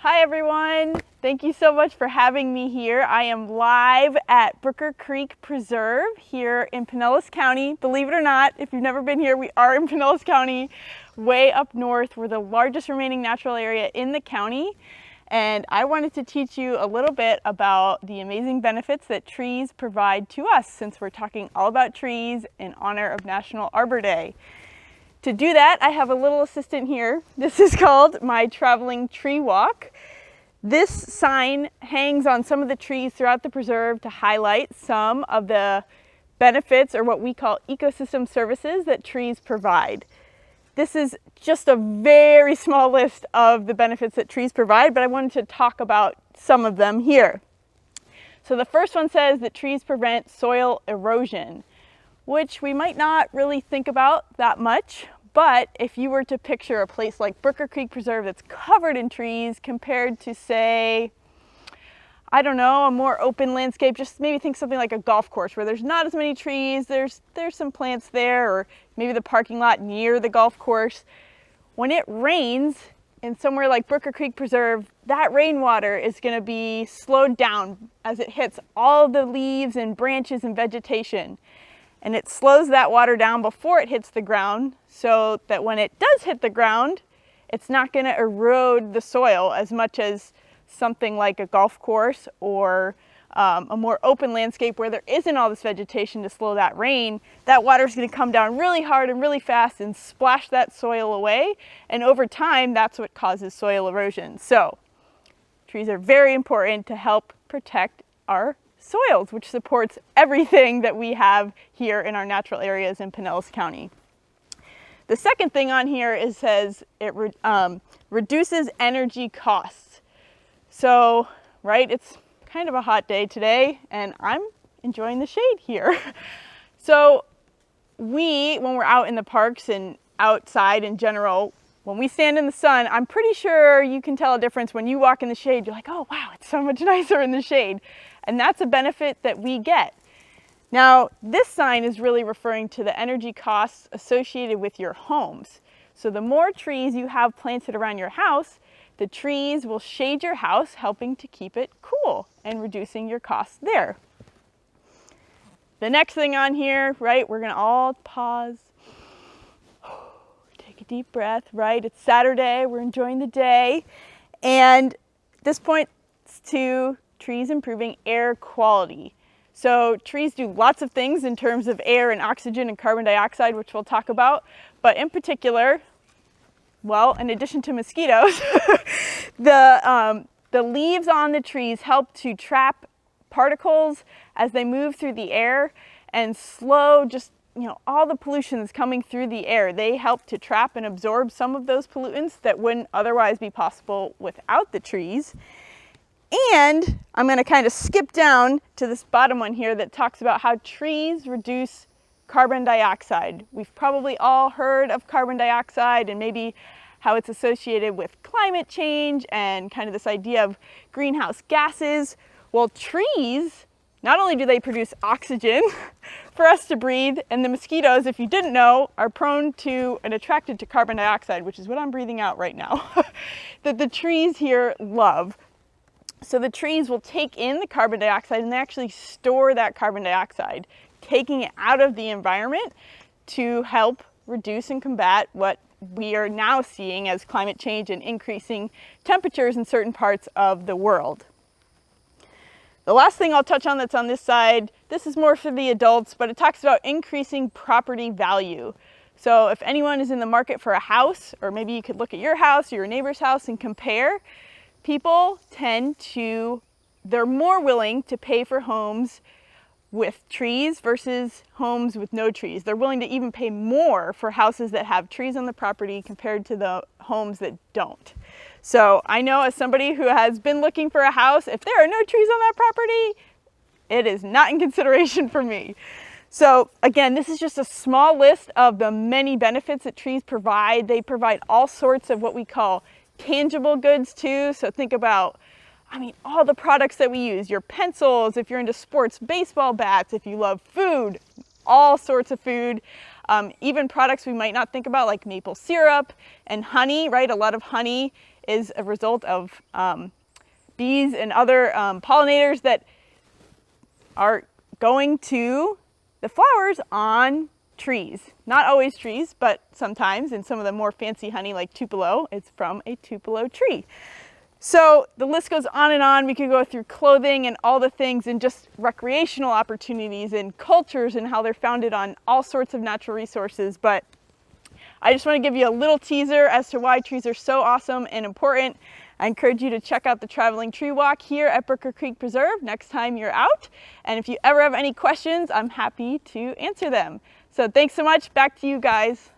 Hi everyone, thank you so much for having me here. I am live at Brooker Creek Preserve here in Pinellas County. Believe it or not, if you've never been here, we are in Pinellas County, way up north. We're the largest remaining natural area in the county. And I wanted to teach you a little bit about the amazing benefits that trees provide to us, since we're talking all about trees in honor of National Arbor Day. To do that, I have a little assistant here. This is called my traveling tree walk. This sign hangs on some of the trees throughout the preserve to highlight some of the benefits, or what we call ecosystem services, that trees provide. This is just a very small list of the benefits that trees provide, but I wanted to talk about some of them here. So the first one says that trees prevent soil erosion, which we might not really think about that much. But if you were to picture a place like Brooker Creek Preserve that's covered in trees compared to, say, I don't know, a more open landscape, just maybe think something like a golf course where there's not as many trees, there's some plants there, or maybe the parking lot near the golf course. When it rains in somewhere like Brooker Creek Preserve, that rainwater is going to be slowed down as it hits all the leaves and branches and vegetation. And it slows that water down before it hits the ground, so that when it does hit the ground, it's not going to erode the soil as much as something like a golf course or a more open landscape where there isn't all this vegetation to slow that rain. That water is going to come down really hard and really fast and splash that soil away. And over time, that's what causes soil erosion. So trees are very important to help protect our soils, which supports everything that we have here in our natural areas in Pinellas County. The second thing on here says it reduces energy costs. So, right, it's kind of a hot day today and I'm enjoying the shade here. So when we're out in the parks and outside in general, when we stand in the sun, I'm pretty sure you can tell a difference. When you walk in the shade, you're like, oh wow, it's so much nicer in the shade. And that's a benefit that we get. Now, this sign is really referring to the energy costs associated with your homes. So the more trees you have planted around your house, the trees will shade your house, helping to keep it cool and reducing your costs there. The next thing on here, right, we're gonna all pause. Take a deep breath, right? It's Saturday, we're enjoying the day. And this points to trees improving air quality. So trees do lots of things in terms of air and oxygen and carbon dioxide, which we'll talk about. But in particular, well, in addition to mosquitoes, the leaves on the trees help to trap particles as they move through the air and slow just, all the pollution that's coming through the air. They help to trap and absorb some of those pollutants that wouldn't otherwise be possible without the trees. And I'm going to kind of skip down to this bottom one here that talks about how trees reduce carbon dioxide. We've probably all heard of carbon dioxide and maybe how it's associated with climate change and kind of this idea of greenhouse gases. Well, trees, not only do they produce oxygen for us to breathe, and the mosquitoes, if you didn't know, are prone to and attracted to carbon dioxide, which is what I'm breathing out right now, that the trees here love. So the trees will take in the carbon dioxide and they actually store that carbon dioxide, taking it out of the environment to help reduce and combat what we are now seeing as climate change and increasing temperatures in certain parts of the world. The last thing I'll touch on that's on this side, this is more for the adults, but it talks about increasing property value. So if anyone is in the market for a house, or maybe you could look at your house or your neighbor's house and compare, people they're more willing to pay for homes with trees versus homes with no trees. They're willing to even pay more for houses that have trees on the property compared to the homes that don't. So I know, as somebody who has been looking for a house, if there are no trees on that property, it is not in consideration for me. So again, this is just a small list of the many benefits that trees provide. They provide all sorts of what we call tangible goods too. So think about, all the products that we use, your pencils, if you're into sports, baseball bats, if you love food, all sorts of food. Even products we might not think about, like maple syrup and honey, right? A lot of honey is a result of bees and other pollinators that are going to the flowers on trees. Not always trees, but sometimes, and some of the more fancy honey like Tupelo, it's from a Tupelo tree. So the list goes on and on. We could go through clothing and all the things, and just recreational opportunities and cultures and how they're founded on all sorts of natural resources. But I just want to give you a little teaser as to why trees are so awesome and important. I encourage you to check out the Traveling Tree Walk here at Brooker Creek Preserve next time you're out. And if you ever have any questions, I'm happy to answer them. So thanks so much. Back to you guys.